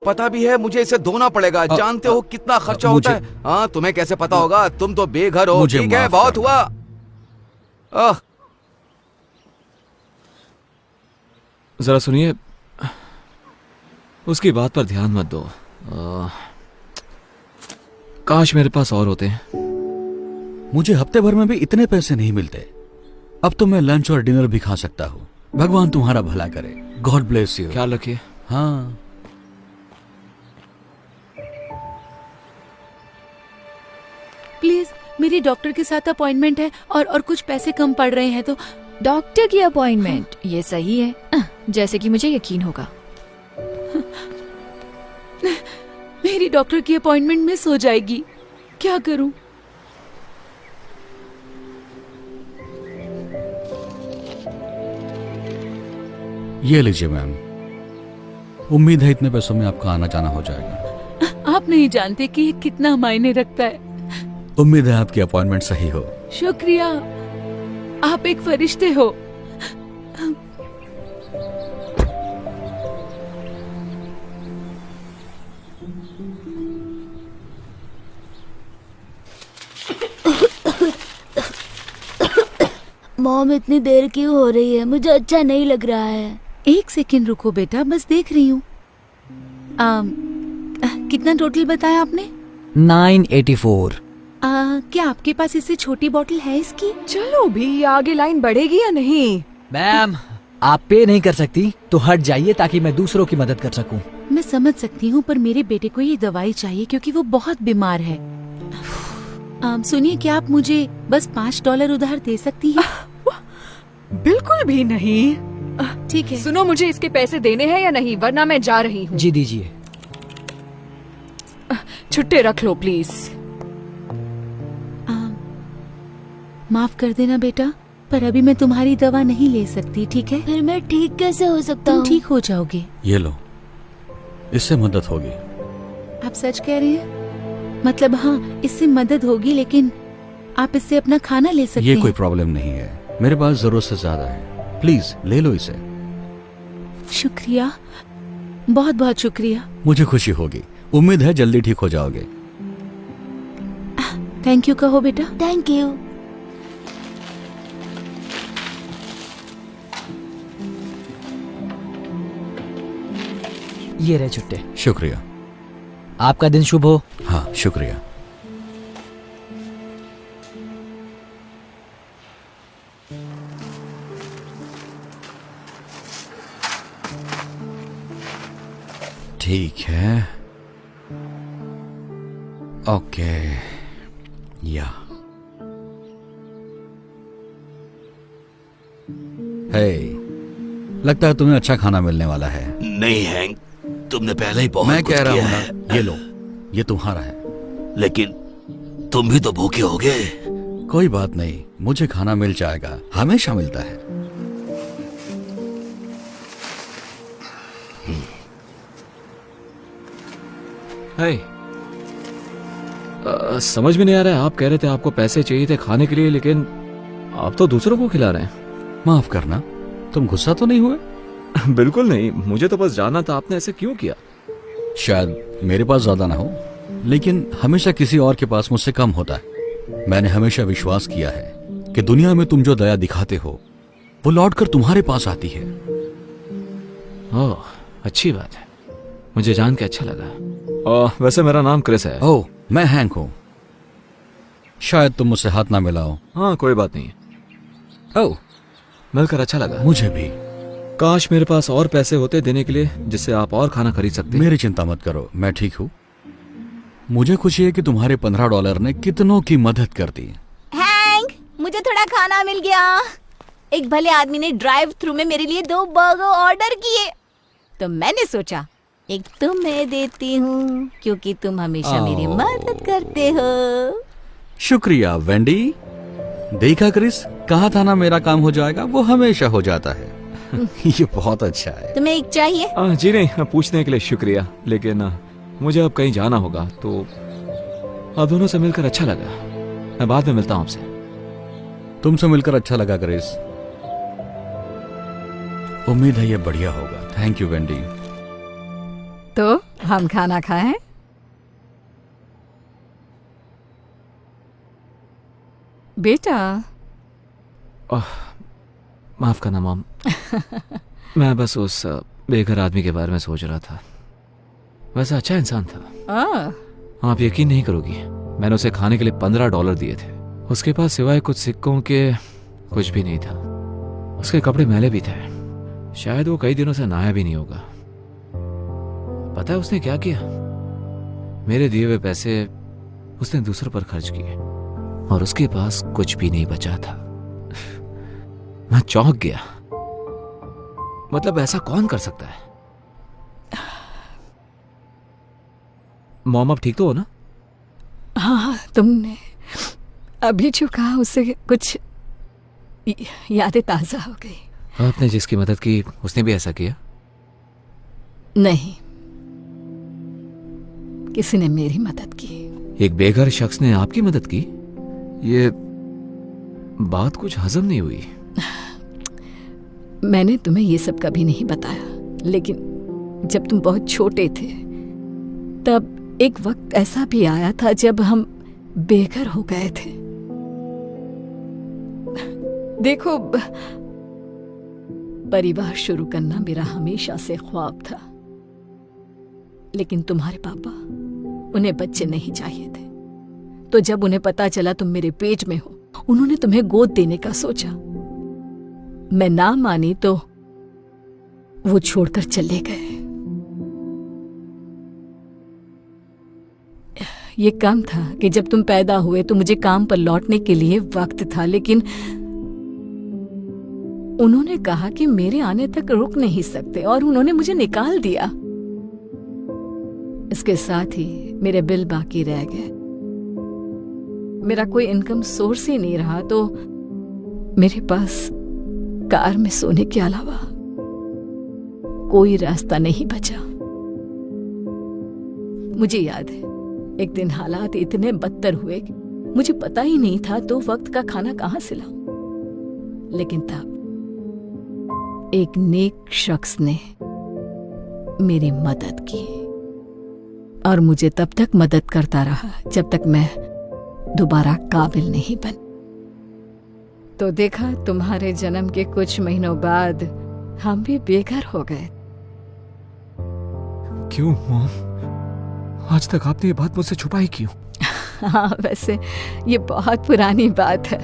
पता भी है मुझे इसे धोना पड़ेगा। जानते हो कितना खर्चा होता है? हाँ, तुम्हें कैसे पता होगा? तुम तो बेघर हो। ठीक है, बहुत हुआ। जरा सुनिए, उसकी बात पर ध्यान मत दो। काश मेरे पास और होते हैं। मुझे हफ्ते भर में भी इतने पैसे नहीं मिलते। अब तो मैं लंच और डिनर भी खा सकता हूँ। भगवान तुम्हारा भला करे। God bless you. ख्याल रखिए। हाँ, प्लीज, मेरी डॉक्टर के साथ अपॉइंटमेंट है और कुछ पैसे कम पड़ रहे हैं तो। डॉक्टर की अपॉइंटमेंट, ये सही है, जैसे कि मुझे यकीन होगा। मेरी डॉक्टर की अपॉइंटमेंट मिस हो जाएगी, क्या करूं? ये लीजिए मैम। उम्मीद है इतने पैसों में आपका आना जाना हो जाएगा। आप नहीं जानते कि ये कितना मायने रखता है। उम्मीद है आपकी अपॉइंटमेंट सही हो। शुक्रिया, आप एक फरिश्ते हो। मॉम, इतनी देर क्यों हो रही है? मुझे अच्छा नहीं लग रहा है। एक सेकंड रुको बेटा, बस देख रही हूँ। कितना टोटल बताया आपने? 984। क्या आपके पास इससे छोटी बोतल है इसकी? चलो भी, आगे लाइन बढ़ेगी या नहीं? मैम, आप पे नहीं कर सकती तो हट जाइए ताकि मैं दूसरों की मदद कर सकूं। मैं समझ सकती हूँ, पर मेरे बेटे को ये दवाई चाहिए क्योंकि वो बहुत बीमार है। सुनिए, क्या आप मुझे बस $5 उधार दे सकती हैं? बिल्कुल भी नहीं। ठीक है। सुनो, मुझे इसके पैसे देने हैं या नहीं, वरना मैं जा रही हूँ। जी दीजिए। छुट्टे रख लो प्लीज। माफ कर देना बेटा, पर अभी मैं तुम्हारी दवा नहीं ले सकती, ठीक है? फिर मैं ठीक कैसे हो सकता तुम हूँ? ठीक हो जाओगे। ये लो, इससे मदद होगी। आप सच कह रहे हैं? मतलब हाँ, इससे मदद होगी, लेकिन आप इससे अपना खाना ले सकते ये हैं। कोई प्रॉब्लम नहीं है, मेरे पास जरूरत से ज्यादा है। प्लीज ले लो इसे। शुक्रिया, बहुत बहुत शुक्रिया। मुझे खुशी होगी। उम्मीद है जल्दी ठीक हो जाओगे। थैंक यू कहो बेटा। Thank you. ये रहे छुट्टे। शुक्रिया। आपका दिन शुभ हो। हाँ, शुक्रिया। ठीक है, ओके। या हे, लगता है तुम्हें अच्छा खाना मिलने वाला है। नहीं हैंक, तुमने पहले ही बहुत मैं कुछ कह रहा किया हूँ है। ना, ये लो, ये तुम्हारा है। लेकिन तुम भी तो भूखे होगे। कोई बात नहीं, मुझे खाना मिल जाएगा, हमेशा मिलता है। समझ में नहीं आ रहा है, आप कह रहे थे आपको पैसे चाहिए थे खाने के लिए, लेकिन आप तो दूसरों को खिला रहे हैं। माफ करना, तुम गुस्सा तो नहीं हुए? बिल्कुल नहीं, मुझे तो बस जानना था आपने ऐसे क्यों किया। शायद मेरे पास ज्यादा ना हो, लेकिन हमेशा किसी और के पास मुझसे कम होता है। मैंने हमेशा विश्वास किया है कि दुनिया में तुम जो दया दिखाते हो वो लौटकर तुम्हारे पास आती है। ओह, अच्छी बात है, मुझे जान के अच्छा लगा। वैसे मेरा नाम क्रिस है। ओह, मैं हैंक हूं। शायद तुम मुझसे हाथ ना मिलाओ। हाँ, कोई बात नहीं। ओह, मिलकर अच्छा लगा। मुझे भी। काश मेरे पास और पैसे होते देने के लिए, जिससे आप और खाना खरीद सकते। मेरी चिंता मत करो, मैं ठीक हूँ। मुझे खुशी है कि तुम्हारे $15 ने कितनों की मदद कर दी। हैंक, मुझे थोड़ा खाना मिल गया। एक भले आदमी ने ड्राइव थ्रू में मेरे लिए 2 बर्गर ऑर्डर किए, तो मैंने सोचा एक तुम्हें देती हूँ, क्योंकि तुम हमेशा मेरी मदद करते हो। शुक्रिया वेंडी। देखा क्रिस, कहा था ना मेरा काम हो जाएगा, वो हमेशा हो जाता है। ये बहुत अच्छा है। तुम्हें एक चाहिए? जी नहीं, पूछने के लिए शुक्रिया, लेकिन मुझे अब कहीं जाना होगा, तो आप दोनों से मिलकर अच्छा लगा। मैं बाद में मिलता हूँ आपसे। तुमसे मिलकर अच्छा लगा क्रिस। उम्मीद है ये बढ़िया होगा। Thank you Wendy. तो हम खाना खाएं? बेटा, माफ करना मॉम। मैं बस उस बेघर आदमी के बारे में सोच रहा था। वैसे अच्छा इंसान था। आप यकीन नहीं करोगी, मैंने उसे खाने के लिए $15 दिए थे। उसके पास सिवाय कुछ सिक्कों के कुछ भी नहीं था। उसके कपड़े मैले भी थे। शायद वो कई दिनों से नहाया भी नहीं होगा। पता है उसने क्या किया? मेरे दिए हुए पैसे उसने दूसरों पर खर्च किए और उसके पास कुछ भी नहीं बचा था। मैं चौंक गया। मतलब ऐसा कौन कर सकता है? मॉम, अब ठीक तो हो ना? हाँ, तुमने अभी जो कहा उससे कुछ यादें ताजा हो गई। आपने जिसकी मदद की उसने भी ऐसा किया? नहीं, किसी ने मेरी मदद की। एक बेघर शख्स ने आपकी मदद की? ये बात कुछ हजम नहीं हुई। मैंने तुम्हें ये सब कभी नहीं बताया, लेकिन जब तुम बहुत छोटे थे तब एक वक्त ऐसा भी आया था जब हम बेघर हो गए थे। देखो, परिवार शुरू करना मेरा हमेशा से ख्वाब था, लेकिन तुम्हारे पापा, उन्हें बच्चे नहीं चाहिए थे। तो जब उन्हें पता चला तुम मेरे पेट में हो, उन्होंने तुम्हें गोद देने का सोचा। मैं ना मानी तो वो छोड़कर चले गए। ये कम था कि जब तुम पैदा हुए तो मुझे काम पर लौटने के लिए वक्त था, लेकिन उन्होंने कहा कि मेरे आने तक रुक नहीं सकते और उन्होंने मुझे निकाल दिया। इसके साथ ही मेरे बिल बाकी रह गए। मेरा कोई इनकम सोर्स ही नहीं रहा, तो मेरे पास कार में सोने के अलावा कोई रास्ता नहीं बचा। मुझे याद है, एक दिन हालात इतने बदतर हुए कि मुझे पता ही नहीं था तो वक्त का खाना कहां से लाऊं। लेकिन तब एक नेक शख्स ने मेरी मदद की और मुझे तब तक मदद करता रहा जब तक मैं दोबारा काबिल नहीं बन। तो देखा, तुम्हारे जन्म के कुछ महीनों बाद हम भी बेघर हो गए। क्यों मॉम? आज तक आपने ये बात मुझसे छुपाई क्यों? हाँ, वैसे ये बहुत पुरानी बात है।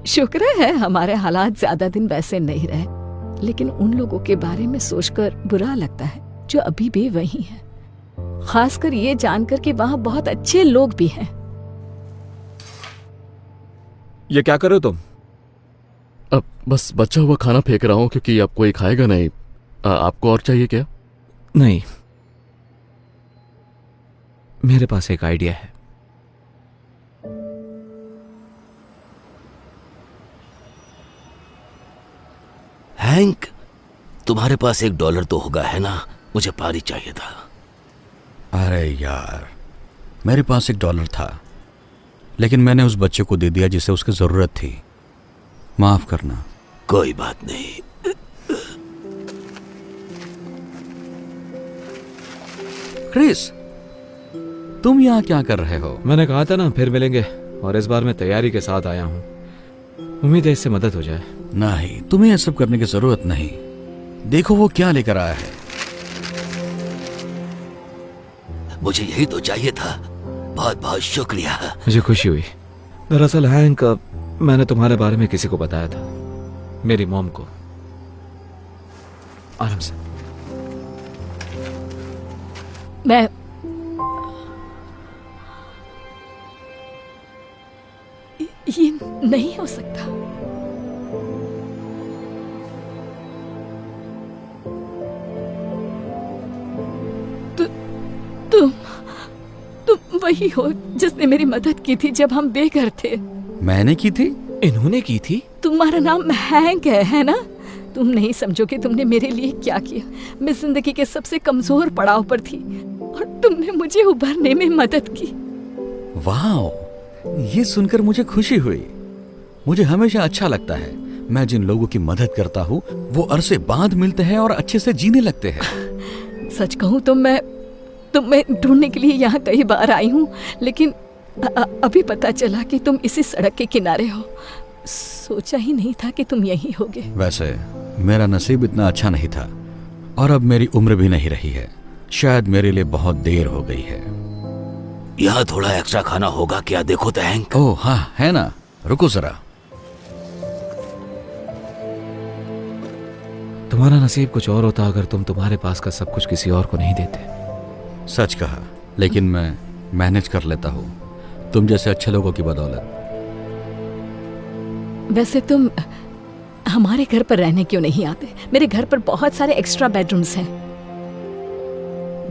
शुक्र है हमारे हालात ज्यादा दिन वैसे नहीं रहे, लेकिन उन लोगों के बारे में सोचकर बुरा लगता है जो अभी भी वही हैं। खासकर ये जानकर कि वहां बहुत अच्छे लोग भी हैं। ये क्या कर रहे हो तुम? अब बस बचा हुआ खाना फेंक रहा हूँ क्योंकि अब कोई खाएगा नहीं। आपको और चाहिए क्या? नहीं, मेरे पास एक आइडिया है। हैंक, तुम्हारे पास $1 तो होगा, है ना? मुझे पानी चाहिए था। अरे यार, मेरे पास $1 था, लेकिन मैंने उस बच्चे को दे दिया जिसे उसकी जरूरत थी। माफ करना। कोई बात नहीं। क्रिस, तुम यहाँ क्या कर रहे हो? मैंने कहा था ना फिर मिलेंगे, और इस बार मैं तैयारी के साथ आया हूँ। उम्मीद है इससे मदद हो जाए। नहीं, तुम्हें यह सब करने की जरूरत नहीं। देखो वो क्या लेकर आया है। मुझे यही तो चाहिए था। बहुत बहुत शुक्रिया। मुझे खुशी हुई। दरअसल हैंक, मैंने तुम्हारे बारे में किसी को बताया था, मेरी मॉम को। आराम से। मैं ये नहीं हो सकता। तुम वही हो जिसने मेरी मदद की थी जब हम बेघर थे। मैंने की थी? इन्होंने की थी? तुम्हारा नाम हैंक है ना? तुम नहीं समझोगे तुमने मेरे लिए क्या किया। मैं जिंदगी के सबसे कमजोर पड़ाव पर थी और तुमने मुझे उभरने में मदद की। वाह, ये सुनकर मुझे खुशी हुई। मुझे हमेशा अच्छा लगता है, मैं जिन लोगों की मदद करता हूँ वो अरसे बाद मिलते हैं और अच्छे से जीने लगते हैं। सच कहूँ तो मैं तुम्हें ढूंढने के लिए यहाँ कई बार आई हूँ, लेकिन अभी पता चला कि तुम इसी सड़क के किनारे हो। सोचा ही नहीं था कि तुम यहीं होगे। वैसे मेरा नसीब इतना अच्छा नहीं था, और अब मेरी उम्र भी नहीं रही है। शायद मेरे लिए बहुत देर हो गई है। यहाँ थोड़ा एक्स्ट्रा खाना होगा क्या, देखो तो हैंक। ओह हाँ, है ना, रुको जरा। तुम्हारा नसीब कुछ और होता अगर तुम तुम्हारे पास का सब कुछ किसी और को नहीं देते। सच कहा, लेकिन मैं मैनेज कर लेता हूँ, तुम जैसे अच्छे लोगों की बदौलत। वैसे तुम हमारे घर पर रहने क्यों नहीं आते? मेरे घर पर बहुत सारे एक्स्ट्रा बेडरूम्स हैं।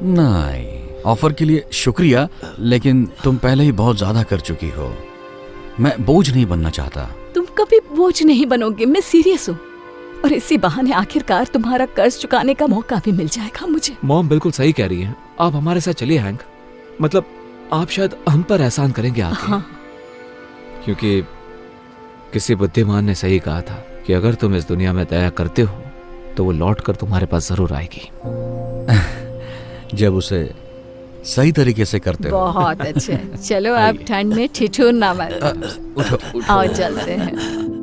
नहीं, ऑफर के लिए शुक्रिया, लेकिन तुम पहले ही बहुत ज्यादा कर चुकी हो। मैं बोझ नहीं बनना चाहता। तुम कभी बोझ नहीं बनोगे, मैं सीरियस हूँ। और इसी बहाने आखिरकार तुम्हारा कर्ज चुकाने का मौका भी मिल जाएगा मुझे। मॉम बिल्कुल सही कह रही हैं। आप हमारे साथ चलिए हैंक, मतलब आप शायद हम पर एहसान करेंगे आके। हाँ। क्योंकि किसी बुद्धिमान ने सही कहा था कि अगर तुम इस दुनिया में दया करते हो तो वो लौट कर तुम्हारे पास जरूर आएगी। जब उसे सही तरीके से करते हो। बहुत अच्छे। चलो आप ठंड में ठिठुर ना मारो। आओ चलते हैं।